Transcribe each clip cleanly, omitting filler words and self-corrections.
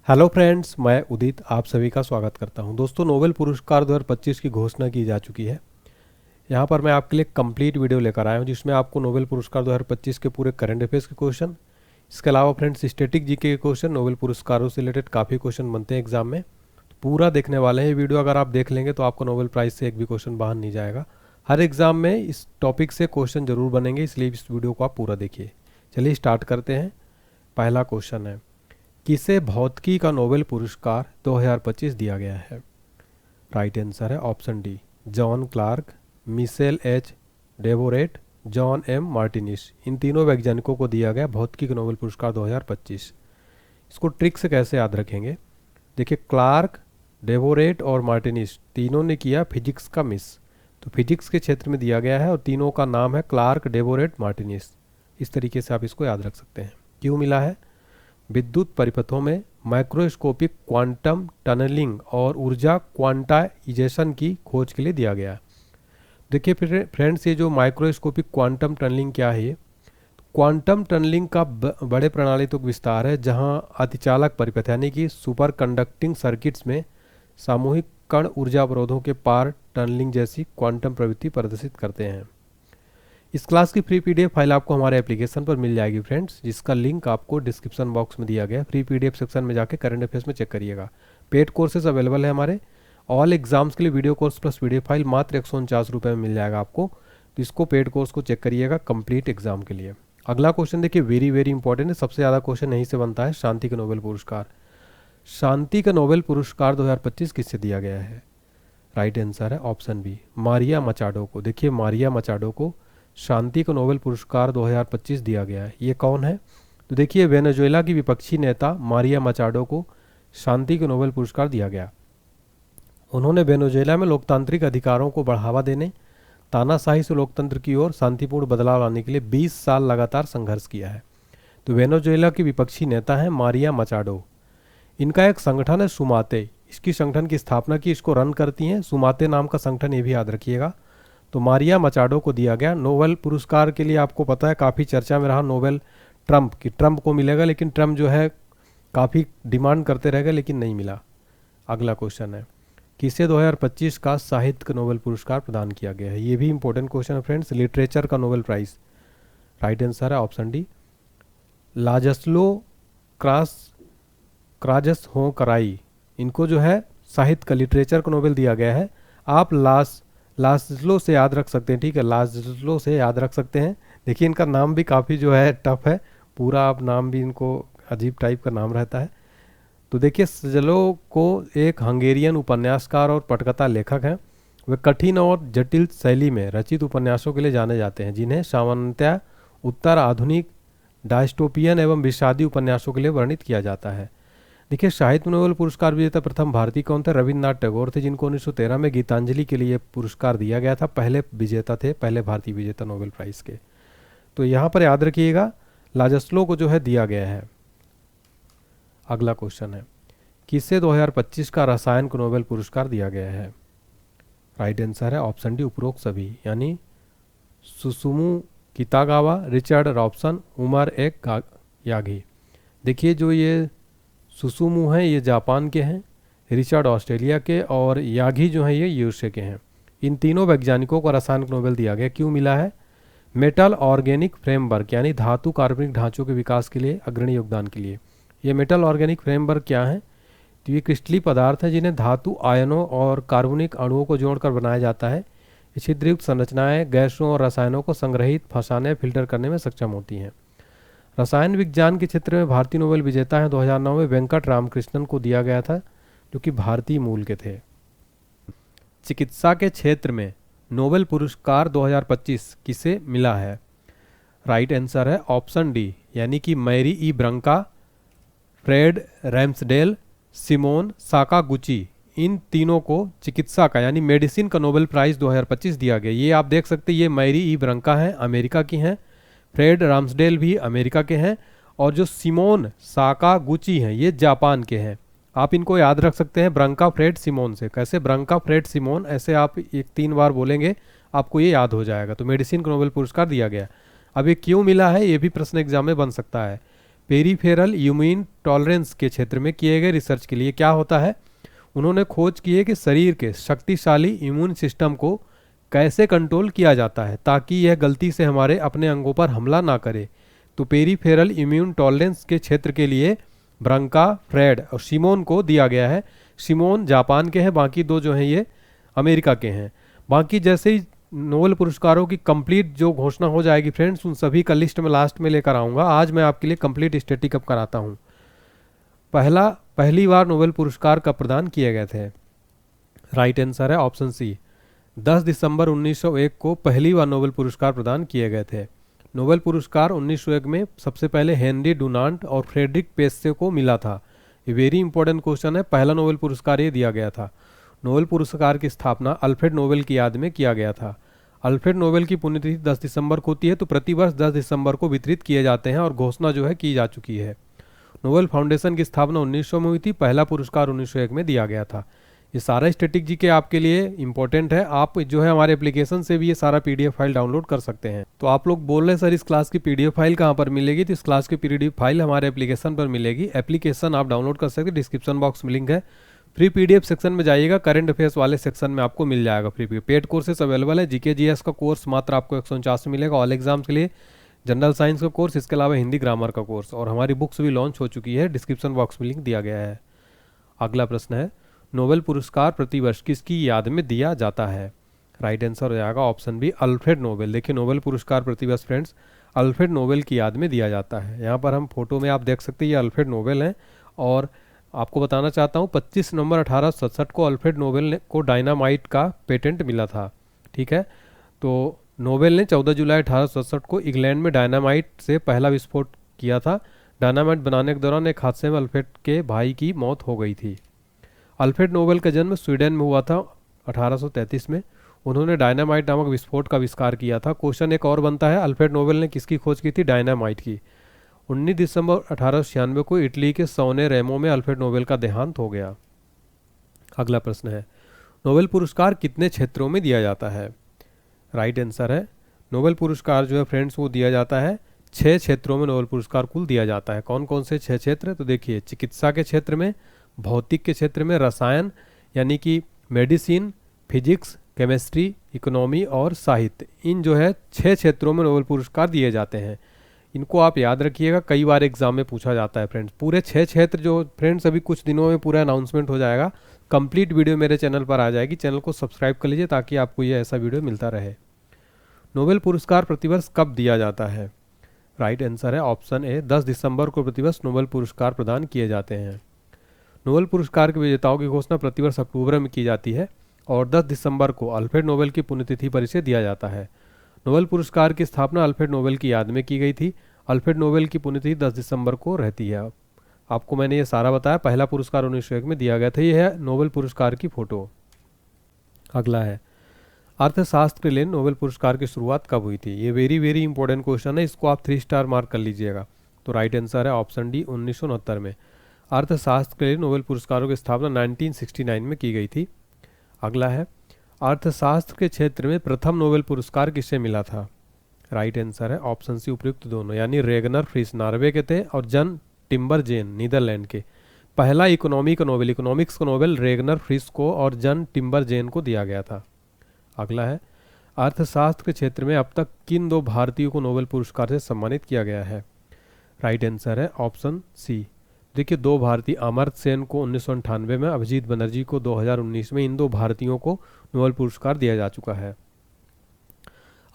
Hello friends, मैं उदित आप सभी का स्वागत करता हूं। दोस्तों, नोबेल पुरस्कार 2025 की घोषणा की जा चुकी है। यहां पर मैं आपके लिए कंप्लीट वीडियो लेकर आया हूं जिसमें आपको नोबेल पुरस्कार 2025 के पूरे करंट अफेयर्स के क्वेश्चन, इसके अलावा फ्रेंड्स स्टैटिक जीके के क्वेश्चन, नोबेल पुरस्कारों से रिलेटेड काफ़ी क्वेश्चन बनते हैं एग्जाम में। तो पूरा देखने वाले हैं ये वीडियो। अगर आप देख लेंगे तो आपको नोबेल प्राइज़ से एक भी क्वेश्चन बाहर नहीं जाएगा। हर एग्जाम में इस टॉपिक से क्वेश्चन जरूर बनेंगे, इसलिए इस वीडियो को आप पूरा देखिए। चलिए स्टार्ट करते हैं। पहला क्वेश्चन है, किसे भौतिकी का नोबेल पुरस्कार 2025 दिया गया है? राइट आंसर है option D, John Clarke, Michel H Devoret, John M Martinis. इन तीनों वैज्ञानिकों को दिया गया भौतिकी का नोबेल पुरस्कार 2025। इसको ट्रिक से कैसे याद रखेंगे? देखिए, क्लार्क, डेवोरेट और मार्टिनिस तीनों ने किया फिजिक्स का मिस, तो फिजिक्स के क्षेत्र में दिया गया है और तीनों का नाम है क्लार्क, डेवोरेट, मार्टिनिस। इस तरीके से आप इसको याद रख सकते हैं। क्यों मिला है? विद्युत परिपथों में माइक्रोस्कोपिक क्वांटम टनलिंग और ऊर्जा क्वांटाइजेशन की खोज के लिए दिया गया। देखिए फ्रेंड्स, ये जो माइक्रोस्कोपिक क्वांटम टनलिंग क्या है? क्वांटम टनलिंग का बड़े प्रणाली तक विस्तार है जहां अतिचालक परिपथ यानी कि सुपर कंडक्टिंग सर्किट्स में सामूहिक कण ऊर्जा अवरोधों के पार टनलिंग जैसी क्वांटम प्रवृत्ति प्रदर्शित करते हैं। इस क्लास की फ्री पीडीएफ फाइल आपको हमारे एप्लीकेशन पर मिल जाएगी फ्रेंड्स, जिसका लिंक आपको डिस्क्रिप्शन बॉक्स में दिया गया है। फ्री पीडीएफ सेक्शन में जाके करंट अफेयर्स में चेक करिएगा। पेड कोर्सेज अवेलेबल है हमारे। ऑल एग्जाम्स के लिए video course plus PDF file मात्र 149 रुपये में मिल जाएगा आपको। तो इसको पेड कोर्स को चेक करिएगा कंप्लीट एग्जाम के लिए। अगला क्वेश्चन देखिए, वेरी वेरी इंपॉर्टेंट है। सबसे ज़्यादा क्वेश्चन यहीं से बनता है। शांति का नोबेल पुरस्कार। शांति का नोबेल पुरस्कार 2025 किससे दिया गया है? राइट आंसर है ऑप्शन बी, मारिया मचाडो को। देखिए, मारिया मचाडो को शांति का नोबेल पुरस्कार 2025 दिया गया है। ये कौन है? तो देखिए, वेनेजुएला की विपक्षी नेता मारिया मचाडो को शांति का नोबेल पुरस्कार दिया गया। उन्होंने वेनेजुएला में लोकतांत्रिक अधिकारों को बढ़ावा देने, तानाशाही से लोकतंत्र की ओर शांतिपूर्ण बदलाव लाने के लिए 20 साल लगातार संघर्ष किया है। तो वेनेजुएला की विपक्षी नेता है मारिया मचाडो। इनका एक संगठन है सुमाते। इसकी संगठन की स्थापना की, इसको रन करती हैं सुमाते नाम का संगठन, ये भी याद रखिएगा। तो मारिया मचाडो को दिया गया नोबेल पुरस्कार के लिए। आपको पता है काफ़ी चर्चा में रहा नोबेल ट्रम्प की, ट्रम्प को मिलेगा, लेकिन ट्रम्प जो है काफ़ी डिमांड करते रहेगा लेकिन नहीं मिला। अगला क्वेश्चन है, किसे 2025 का साहित्य का नोबेल पुरस्कार प्रदान किया गया है? ये भी इंपॉर्टेंट क्वेश्चन है फ्रेंड्स। लिटरेचर का नोबेल प्राइज। राइट आंसर है ऑप्शन डी, लाजस्लो क्राजस हो कराई। इनको जो है साहित्य का, लिटरेचर का नोबेल दिया गया है। आप लाजस्लो से याद रख सकते हैं, ठीक है, लाजस्लो से याद रख सकते हैं। देखिए, इनका नाम भी काफ़ी जो है टफ है, पूरा आप नाम भी इनको अजीब टाइप का नाम रहता है। तो देखिए, सजलो को एक हंगेरियन उपन्यासकार और पटकथा लेखक हैं। वे कठिन और जटिल शैली में रचित उपन्यासों के लिए जाने जाते हैं, जिन्हें सामान्यतः उत्तर आधुनिक डायस्टोपियन एवं विषादी उपन्यासों के लिए वर्णित किया जाता है। देखिए, साहित्य नोबेल पुरस्कार विजेता प्रथम भारतीय कौन थे? रविन्द्रनाथ टैगोर थे, जिनको 1913 में गीतांजलि के लिए पुरस्कार दिया गया था। पहले विजेता थे, पहले भारतीय विजेता नोबेल प्राइज़ के। तो यहाँ पर याद रखिएगा, लाजस्लो को जो है दिया गया है। अगला क्वेश्चन है, किसे 2025 का रसायन का नोबेल पुरस्कार दिया गया है? राइट आंसर है ऑप्शन डी, उपरोक्त सभी, यानी Susumu Kitagawa, Richard Robson, Omar एक यागी। देखिए, जो ये सुसुमु हैं ये जापान के हैं, रिचर्ड ऑस्ट्रेलिया के और यागी जो हैं ये यूएसए के हैं। इन तीनों वैज्ञानिकों को रसायन नोबेल दिया गया। क्यों मिला है? मेटल ऑर्गेनिक फ्रेमवर्क यानी धातु कार्बनिक ढांचों के विकास के लिए अग्रणी योगदान के लिए। ये मेटल ऑर्गेनिक फ्रेमवर्क क्या है? तो ये क्रिस्टलीय पदार्थ हैं जिन्हें धातु आयनों और कार्बनिक अणुओं को जोड़कर बनाया जाता है। छिद्रयुक्त संरचनाएं गैसों और रसायनों को संग्रहित, फंसाने, फिल्टर करने में सक्षम होती हैं। रसायन विज्ञान के क्षेत्र में भारतीय नोबेल विजेता हैं 2009 में वेंकट रामकृष्णन को दिया गया था, जो कि भारतीय मूल के थे। चिकित्सा के क्षेत्र में नोबेल पुरस्कार 2025 किसे मिला है? राइट आंसर है ऑप्शन डी, यानी कि मैरी ई ब्रंका, फ्रेड रैम्सडेल, सिमोन साकागुची। इन तीनों को चिकित्सा का यानी मेडिसिन का नोबेल प्राइज़ 2025 दिया गया। ये आप देख सकते हैं, ये मैरी ई ब्रंका हैं, अमेरिका की हैं, फ्रेड राम्सडेल भी अमेरिका के हैं, और जो सिमोन साकागुची हैं ये जापान के हैं। आप इनको याद रख सकते हैं ब्रंका, फ्रेड, सिमोन से। कैसे? ब्रंका, फ्रेड, सिमोन, ऐसे आप 1-3 बार बोलेंगे आपको ये याद हो जाएगा। तो मेडिसिन का नोबेल पुरस्कार दिया गया। अब ये क्यों मिला है, ये भी प्रश्न एग्जाम में बन सकता है। पेरीफेरल इम्यून टॉलरेंस के क्षेत्र में किए गए रिसर्च के लिए क्या होता है? उन्होंने खोज की है कि शरीर के शक्तिशाली इम्यून सिस्टम को कैसे कंट्रोल किया जाता है ताकि यह गलती से हमारे अपने अंगों पर हमला ना करे। तो पेरीफेरल इम्यून टॉलरेंस के क्षेत्र के लिए ब्रांका, फ्रेड और सिमोन को दिया गया है। सिमोन जापान के हैं, बाकी दो जो हैं ये अमेरिका के हैं। बाकी जैसे ही नोबेल पुरस्कारों की कंप्लीट जो घोषणा हो जाएगी फ्रेंड्स, उन सभी का लिस्ट में लास्ट में लेकर आऊँगा। आज मैं आपके लिए कंप्लीट स्टैटिक अप कराता हूँ। पहली बार नोबेल पुरस्कार कब प्रदान किए गए थे? राइट आंसर है ऑप्शन सी, 10 दिसंबर 1901 को पहली बार नोबेल पुरस्कार प्रदान किए गए थे। नोबेल पुरस्कार 1901 में सबसे पहले हेनरी डुनांट और फ्रेडरिक पेस्से को मिला था। ये वेरी इंपॉर्टेंट क्वेश्चन है, पहला नोबेल पुरस्कार ये दिया गया था। नोबेल पुरस्कार की स्थापना अल्फ्रेड नोबेल की याद में किया गया था। अल्फ्रेड नोबेल की पुण्यतिथि 10 दिसंबर को होती है, तो प्रतिवर्ष 10 दिसंबर को वितरित किए जाते हैं और घोषणा जो है की जा चुकी है। नोबेल फाउंडेशन की स्थापना 1900 में हुई थी, पहला पुरस्कार 1901 में दिया गया था। ये सारा स्टैटिक जीके आपके लिए इंपॉर्टेंट है। आप जो है हमारे एप्लीकेशन से भी ये सारा पीडीएफ फाइल डाउनलोड कर सकते हैं। तो आप लोग बोल रहे हैं सर इस क्लास की पीडीएफ फाइल कहाँ पर मिलेगी? तो इस क्लास की पीडीएफ फाइल हमारे एप्लीकेशन पर मिलेगी। एप्लीकेशन आप डाउनलोड कर सकते हैं, डिस्क्रिप्शन बॉक्स में लिंक है। फ्री पीडीएफ सेक्शन में जाइएगा, करंट अफेयर्स वाले सेक्शन में आपको मिल जाएगा free PDF. Paid courses available है। जीके जीएस का कोर्स मात्र आपको 149 में मिलेगा ऑल एग्जाम्स के लिए, जनरल साइंस का कोर्स, इसके अलावा हिंदी ग्रामर का कोर्स, और हमारी बुक्स भी लॉन्च हो चुकी है। डिस्क्रिप्शन बॉक्स में लिंक दिया गया है। अगला प्रश्न है, नोबेल पुरस्कार प्रतिवर्ष किसकी याद में दिया जाता है? राइट आंसर हो जाएगा ऑप्शन बी, अल्फ्रेड नोबेल। देखिए नोबेल पुरस्कार प्रतिवर्ष फ्रेंड्स अल्फ्रेड नोबेल की याद में दिया जाता है। यहाँ पर हम फोटो में आप देख सकते हैं ये अल्फ्रेड नोबेल हैं। और आपको बताना चाहता हूँ 25 नवंबर 1867 को अल्फ्रेड नोबेल को डायनामाइट का पेटेंट मिला था। ठीक है, तो नोबेल ने 14 जुलाई 1867 को इंग्लैंड में डायनामाइट से पहला विस्फोट किया था। डायनामाइट बनाने के दौरान एक हादसे में अल्फ्रेड के भाई की मौत हो गई थी। अल्फ्रेड नोबेल का जन्म स्वीडन में हुआ था 1833 में। उन्होंने डायनामाइट नामक विस्फोट का आविष्कार किया था। क्वेश्चन एक और बनता है, अल्फ्रेड नोबेल ने किसकी खोज की थी? डायनामाइट की। 19 दिसंबर 1896 को इटली के सोने रेमो में अल्फ्रेड नोबेल का देहांत हो गया। अगला प्रश्न है, नोबेल पुरस्कार कितने क्षेत्रों में दिया जाता है? राइट आंसर है, नोबेल पुरस्कार जो है फ्रेंड्स वो दिया जाता है 6 क्षेत्रों में नोबेल पुरस्कार कुल दिया जाता है। कौन कौन से 6 क्षेत्र? तो देखिए, चिकित्सा के क्षेत्र में, भौतिक के क्षेत्र में, रसायन यानी कि मेडिसिन, फिजिक्स, केमिस्ट्री, इकोनॉमी और साहित्य, इन जो है 6 क्षेत्रों में नोबेल पुरस्कार दिए जाते हैं। इनको आप याद रखिएगा, कई बार एग्जाम में पूछा जाता है फ्रेंड्स। पूरे 6 क्षेत्र जो फ्रेंड्स अभी कुछ दिनों में पूरा अनाउंसमेंट हो जाएगा। कंप्लीट वीडियो मेरे चैनल पर आ जाएगी, चैनल को सब्सक्राइब कर लीजिए ताकि आपको ये ऐसा वीडियो मिलता रहे। नोबेल पुरस्कार प्रतिवर्ष कब दिया जाता है? राइट आंसर है ऑप्शन ए, 10 दिसंबर को प्रतिवर्ष नोबेल पुरस्कार प्रदान किए जाते हैं। नोबेल पुरस्कार के विजेताओं की घोषणा प्रतिवर्ष अक्टूबर में की जाती है और 10 दिसंबर को अल्फ्रेड नोबेल की पुण्यतिथि पर इसे दिया जाता है। नोबेल पुरस्कार की स्थापना अल्फ्रेड नोबेल की याद में की गई थी। अल्फ्रेड नोबेल की पुण्यतिथि 10 दिसंबर को रहती है। आपको मैंने ये सारा बताया। पहला पुरस्कार 1901 में दिया गया था। ये है नोबेल पुरस्कार की फोटो। अगला है, अर्थशास्त्र के लिए नोबेल पुरस्कार की शुरुआत कब हुई थी? ये वेरी वेरी इंपॉर्टेंट क्वेश्चन है, इसको आप 3 स्टार मार्क कर लीजिएगा। तो राइट आंसर है ऑप्शन डी, 1969 में। अर्थशास्त्र के लिए नोबेल पुरस्कारों की स्थापना 1969 में की गई थी। अगला है, अर्थशास्त्र के क्षेत्र में प्रथम नोबेल पुरस्कार किसे मिला था? राइट आंसर है ऑप्शन सी, उपयुक्त दोनों, यानी रेगनर फ्रिस नॉर्वे के थे और जन टिम्बरजेन नीदरलैंड के। पहला इकोनॉमी का नोबेल, इकोनॉमिक्स का नोबेल रेगनर फ्रिस को और जन टिम्बरजेन को दिया गया था। अगला है, अर्थशास्त्र के क्षेत्र में अब तक किन 2 भारतीयों को नोबेल पुरस्कार से सम्मानित किया गया है? राइट आंसर है ऑप्शन सी। देखिए, 2 भारतीय, अमर्त्य सेन को 1998 में, अभिजीत बनर्जी को 2019 में, इन 2 भारतीयों को नोबेल पुरस्कार दिया जा चुका है।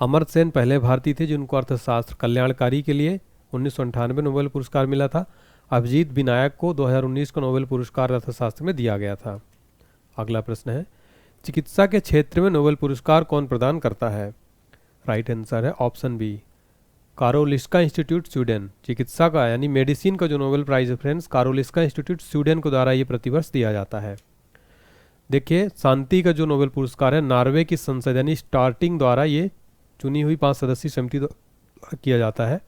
अमर्त्य सेन पहले भारतीय थे जिनको अर्थशास्त्र कल्याणकारी के लिए 1998 नोबेल पुरस्कार मिला था। अभिजीत विनायक को 2019 का नोबेल पुरस्कार अर्थशास्त्र में दिया गया था। अगला प्रश्न है, चिकित्सा के क्षेत्र में नोबेल पुरस्कार कौन प्रदान करता है? राइट आंसर है ऑप्शन बी, कारोलिस्का इंस्टीट्यूट स्वीडन। चिकित्सा का यानी मेडिसिन का जो नोबेल प्राइज है फ्रेंड्स, कारोलिस्का इंस्टीट्यूट स्वीडन के द्वारा ये प्रतिवर्ष दिया जाता है। देखिए, शांति का जो नोबेल पुरस्कार है नॉर्वे की संसद यानी स्टार्टिंग द्वारा ये चुनी हुई 5 सदस्यीय समिति द्वारा किया जाता है।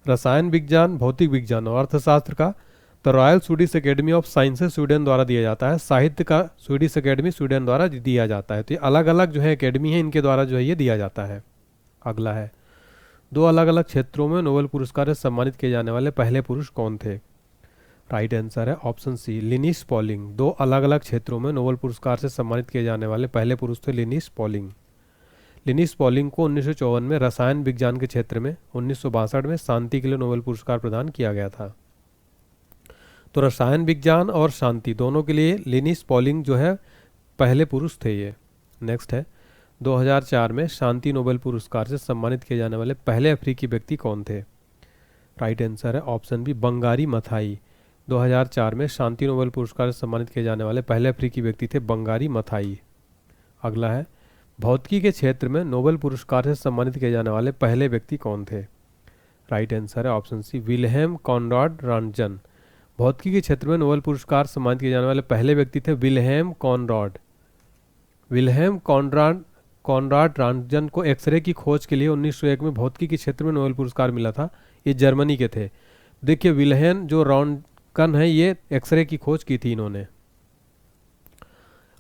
रसायन विज्ञान, भौतिक विज्ञान और अर्थशास्त्र का the royal Swedish academy of sciences Sweden द्वारा दिया जाता है। साहित्य का स्वीडिश एकेडमी स्वीडन द्वारा दिया जाता है। तो ये अलग अलग जो है एकेडमी है, इनके द्वारा जो है ये दिया जाता है। अगला है, दो अलग अलग क्षेत्रों में नोबेल पुरस्कार से सम्मानित किए जाने वाले पहले पुरुष कौन थे? राइट आंसर है ऑप्शन सी, लिनिस पॉलिंग। दो अलग अलग क्षेत्रों में नोबेल पुरस्कार से सम्मानित किए जाने वाले पहले पुरुष थे लिनिस पॉलिंग। लिनिस पॉलिंग को 1954 में रसायन विज्ञान के क्षेत्र में, 1962 में शांति के लिए नोबेल पुरस्कार प्रदान किया गया था। तो रसायन विज्ञान और शांति दोनों के लिए लिनिस पॉलिंग जो है पहले पुरुष थे ये। नेक्स्ट है 2004 में शांति नोबेल पुरस्कार से सम्मानित किए जाने वाले पहले अफ्रीकी व्यक्ति कौन थे? राइट आंसर है ऑप्शन बी, बंगारी मथाई। 2004 में शांति नोबेल पुरस्कार से सम्मानित किए जाने वाले पहले अफ्रीकी व्यक्ति थे बंगारी मथाई। अगला है भौतिकी के क्षेत्र में नोबेल पुरस्कार से सम्मानित किए जाने वाले पहले व्यक्ति कौन थे? राइट आंसर है ऑप्शन सी, विल्हेम कॉनराड रांटजन। भौतिकी के क्षेत्र में नोबेल पुरस्कार सम्मानित किए जाने वाले पहले व्यक्ति थे विल्हेम कॉनराड। विल्हेम कॉनराड रांटजन को एक्सरे की खोज के लिए 1901 में भौतिकी के क्षेत्र में नोबेल पुरस्कार मिला था। ये जर्मनी के थे। देखिए विल्हेम जो रांटजन है ये एक्सरे की खोज की थी इन्होंने।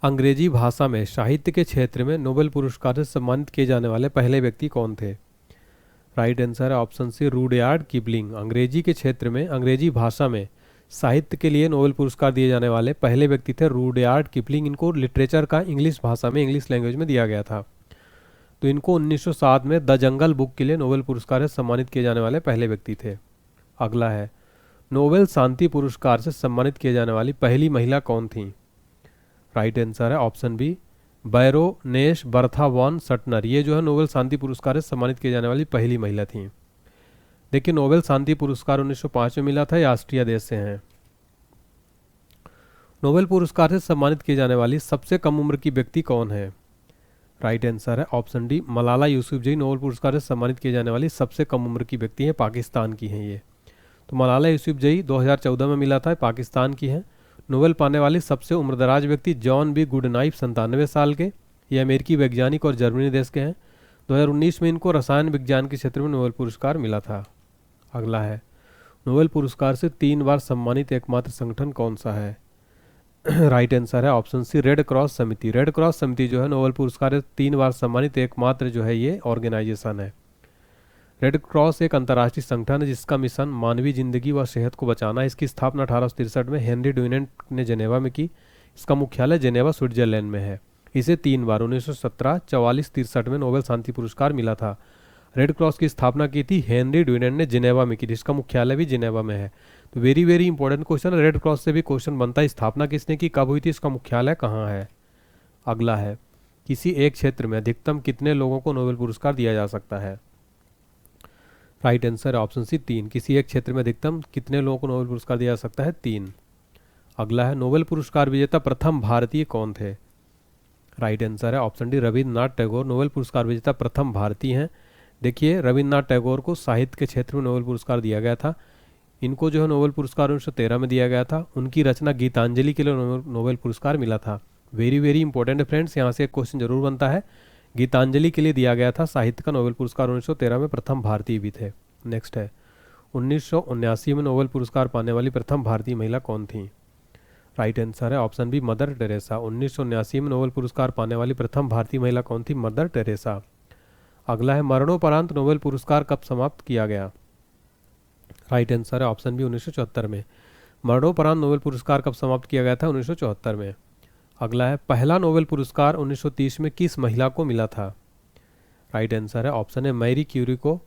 अंग्रेजी भाषा में साहित्य के क्षेत्र में नोबेल पुरस्कार से सम्मानित किए जाने वाले पहले व्यक्ति कौन थे? राइट आंसर है ऑप्शन सी, रुडयार्ड किपलिंग। अंग्रेजी के क्षेत्र में अंग्रेजी भाषा में साहित्य के लिए नोबेल पुरस्कार दिए जाने वाले पहले व्यक्ति थे रुडयार्ड किपलिंग। इनको लिटरेचर का इंग्लिश भाषा में, इंग्लिश लैंग्वेज में दिया गया था। तो इनको 1907 में द जंगल बुक के लिए नोबेल पुरस्कार से सम्मानित किए जाने वाले पहले व्यक्ति थे। अगला है नोबेल शांति पुरस्कार से सम्मानित किए जाने वाली पहली महिला कौन थी? राइट आंसर है option B, Baroness Bertha von Suttner. ये जो है नोबेल शांति पुरस्कार से सम्मानित किए जाने वाली पहली महिला थी। देखिए नोबेल शांति पुरस्कार 1905 में मिला था, ये ऑस्ट्रिया देश से हैं। नोबेल पुरस्कार से सम्मानित किए जाने वाली सबसे कम उम्र की व्यक्ति कौन है? राइट आंसर है option D, Malala Yousafzai. Nobel पुरस्कार से सम्मानित किए जाने वाली सबसे कम उम्र की व्यक्ति है, पाकिस्तान की हैं ये। तो मलाला यूसुफजई 2014 में मिला था, पाकिस्तान की हैं। नोबेल पाने वाली सबसे उम्रदराज व्यक्ति जॉन बी गुडनाइफ 97 साल के, ये अमेरिकी वैज्ञानिक और जर्मनी देश के हैं। 2019 में इनको रसायन विज्ञान के क्षेत्र में नोबेल पुरस्कार मिला था। अगला है नोबेल पुरस्कार से 3 बार सम्मानित एकमात्र संगठन कौन सा है? राइट आंसर है ऑप्शन सी, रेड क्रॉस समिति। रेड क्रॉस समिति जो है नोबेल पुरस्कार से 3 बार सम्मानित एकमात्र जो है ये ऑर्गेनाइजेशन है। रेड क्रॉस एक अंतर्राष्ट्रीय संगठन है जिसका मिशन मानवीय जिंदगी व सेहत को बचाना है। इसकी स्थापना 1863 में हेनरी ड्यूनेंट ने जेनेवा में की। इसका मुख्यालय जेनेवा स्विट्जरलैंड में है। इसे 3 बार 1917, 44, 63 में नोबेल शांति पुरस्कार मिला था। रेड क्रॉस की स्थापना की थी हेनरी ड्यूनेंट ने जेनेवा में की थी। इसका मुख्यालय भी जेनेवा में है। तो very very important question, red cross से भी क्वेश्चन बनता है। स्थापना किसने की, कब हुई थी, इसका मुख्यालय कहाँ है? अगला है किसी एक क्षेत्र में अधिकतम कितने लोगों को नोबेल पुरस्कार दिया जा सकता है? Right answer option C, 3। किसी एक क्षेत्र में अधिकतम कितने लोगों को नोबेल पुरस्कार दिया जा सकता है? 3। अगला है नोबेल पुरस्कार विजेता प्रथम भारतीय कौन थे? राइट आंसर है option D, Rabindranath Tagore. Nobel पुरस्कार विजेता प्रथम भारतीय हैं। देखिए रविन्द्रनाथ टैगोर को साहित्य के क्षेत्र में नोबेल पुरस्कार दिया गया था। इनको जो है नोबेल पुरस्कार 1913 में दिया गया था। उनकी रचना गीतांजलि के लिए नोबेल पुरस्कार मिला था। वेरी वेरी इंपॉर्टेंट है फ्रेंड्स, यहाँ से एक क्वेश्चन जरूर बनता है। गीतांजलि के लिए दिया गया था साहित्य का नोबेल पुरस्कार, 1913 में प्रथम भारतीय भी थे। नेक्स्ट है 1979 में नोबेल पुरस्कार पाने वाली प्रथम भारतीय महिला कौन थी? राइट आंसर है ऑप्शन बी, मदर टेरेसा। 1979 में नोबेल पुरस्कार पाने वाली प्रथम भारतीय महिला कौन थी? Mother Teresa. अगला है मरणोपरांत नोबेल पुरस्कार कब समाप्त किया गया? राइट आंसर है ऑप्शन बी, 1974 में। मरणोपरांत नोबेल पुरस्कार कब समाप्त किया गया था? 1974 में। अगला है पहला नोबेल पुरस्कार 1930 में किस महिला को मिला था? राइट आंसर है ऑप्शन है, मैरी क्यूरी को।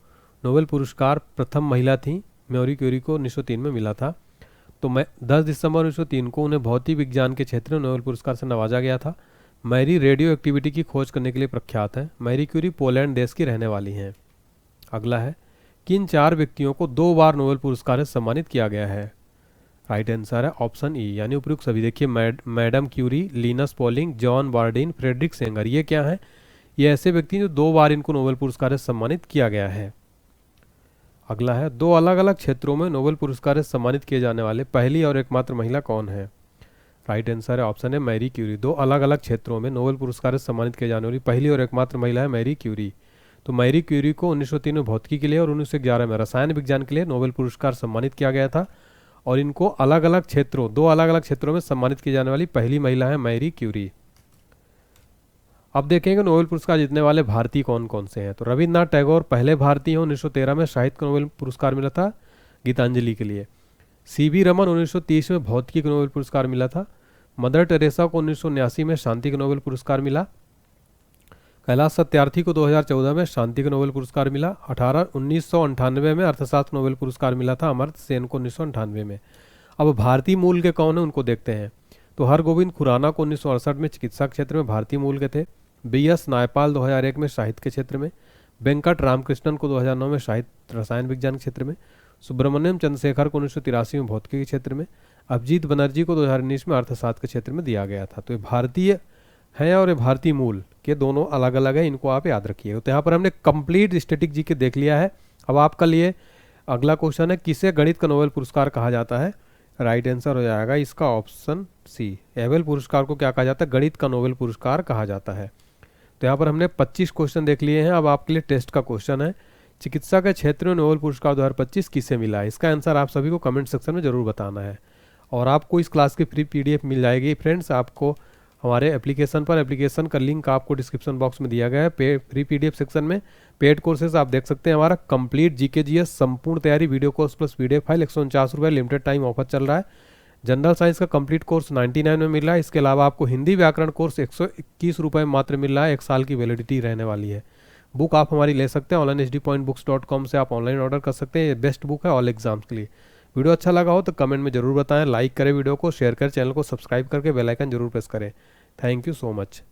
नोबेल पुरस्कार प्रथम महिला थी, मैरी क्यूरी को 1903 में मिला था। तो 10 दिसंबर 1903 को उन्हें भौतिक विज्ञान के क्षेत्र में नोबेल पुरस्कार से नवाजा गया था। मैरी रेडियो एक्टिविटी की खोज करने के लिए प्रख्यात है। मैरी क्यूरी पोलैंड देश की रहने वाली हैं। अगला है किन 4 व्यक्तियों को 2 बार नोबेल पुरस्कार से सम्मानित किया गया है? राइट आंसर है ऑप्शन ई, यानी उपयुक्त सभी। देखिए madam Curie, Linus Pauling, John Bardeen, Frederick Sanger, ये क्या है? ये ऐसे व्यक्ति जो 2 बार इनको नोबेल पुरस्कार से सम्मानित किया गया है। अगला है 2 अलग अलग क्षेत्रों में नोबेल पुरस्कार से सम्मानित किए जाने वाले पहली और एकमात्र महिला कौन है? राइट आंसर है ऑप्शन है, मैरी क्यूरी। 2 अलग अलग क्षेत्रों में नोबेल पुरस्कार से सम्मानित किए जाने वाली पहली और एकमात्र महिला है मैरी क्यूरी। तो मैरी क्यूरी को 1903 में भौतिकी के लिए और 1911 में रसायन विज्ञान के लिए नोबेल पुरस्कार सम्मानित किया गया था। और इनको अलग अलग क्षेत्रों 2 अलग अलग क्षेत्रों में सम्मानित की जाने वाली पहली महिला है मैरी क्यूरी। अब देखेंगे नोबेल पुरस्कार जीतने वाले भारतीय कौन कौन से हैं। तो रविन्द्रनाथ टैगोर पहले भारतीय हैं, 1913 में साहित्य का नोबेल पुरस्कार मिला था गीतांजलि के लिए। सीवी रमन 1930 में भौतिकी का नोबेल पुरस्कार मिला था। मदर टेरेसा को 1979 में शांति का नोबेल पुरस्कार मिला। कैलाश सत्यार्थी को 2014 में शांति का नोबेल पुरस्कार मिला। 1998 में अर्थशास्त्र नोबेल पुरस्कार मिला था अमर्त्य सेन को 1998 में। अब भारतीय मूल के कौन है उनको देखते हैं। तो हरगोविंद खुराना को 1968 में चिकित्सा क्षेत्र में भारतीय मूल के थे। BS नायपाल 2001 में साहित्य के क्षेत्र में। वेंकट रामकृष्णन को 2009 में साहित्य रसायन विज्ञान के क्षेत्र में। सुब्रमण्यम चंद्रशेखर को 1983 में भौतिकी के क्षेत्र में। अभिजीत बनर्जी को 2019 में अर्थशास्त्र के क्षेत्र में दिया गया था। तो ये भारतीय हैं और ये भारतीय मूल के दोनों अलग अलग है, इनको आप याद रखिए। तो यहाँ पर हमने कंप्लीट स्टैटिक जीके देख लिया है। अब आपका लिए अगला क्वेश्चन है, किसे गणित का नोबेल पुरस्कार कहा जाता है। राइट आंसर हो जाएगा इसका ऑप्शन सी। नोबेल पुरस्कार को क्या कहा जाता है, गणित का नोबेल पुरस्कार कहा जाता है। तो यहाँ पर हमने 25 क्वेश्चन देख लिए हैं। अब आपके लिए टेस्ट का क्वेश्चन है, चिकित्सा के क्षेत्र में नोबेल पुरस्कार 2025 किसे मिला है। इसका आंसर आप सभी को कमेंट सेक्शन में जरूर बताना है। और आपको इस क्लास की फ्री PDF मिल जाएगी फ्रेंड्स। आपको हमारे एप्लीकेशन पर, एप्लीकेशन का लिंक आपको डिस्क्रिप्शन बॉक्स में दिया गया है। फ्री PDF सेक्शन में पेड कोर्सेज आप देख सकते हैं। हमारा कंप्लीट GK GS संपूर्ण तैयारी video course plus PDF file 149 रुपये लिमिटेड टाइम ऑफर चल रहा है। जनरल साइंस का कंप्लीट कोर्स 99 में मिल रहा है। इसके अलावा आपको हिंदी व्याकरण कोर्स 121 रुपये मात्र मिल रहा है। 1 साल की वैलिडिटी रहने वाली है। बुक आप हमारी ले सकते हैं ऑनलाइन hdpointbooks.com से आप ऑनलाइन ऑर्डर कर सकते हैं। ये बेस्ट बुक है ऑल एग्जाम्स के लिए। वीडियो अच्छा लगा हो तो कमेंट में जरूर बताएं, लाइक करें वीडियो को, शेयर करें, चैनल को सब्सक्राइब करके बेल आइकन जरूर प्रेस करें। Thank you so much.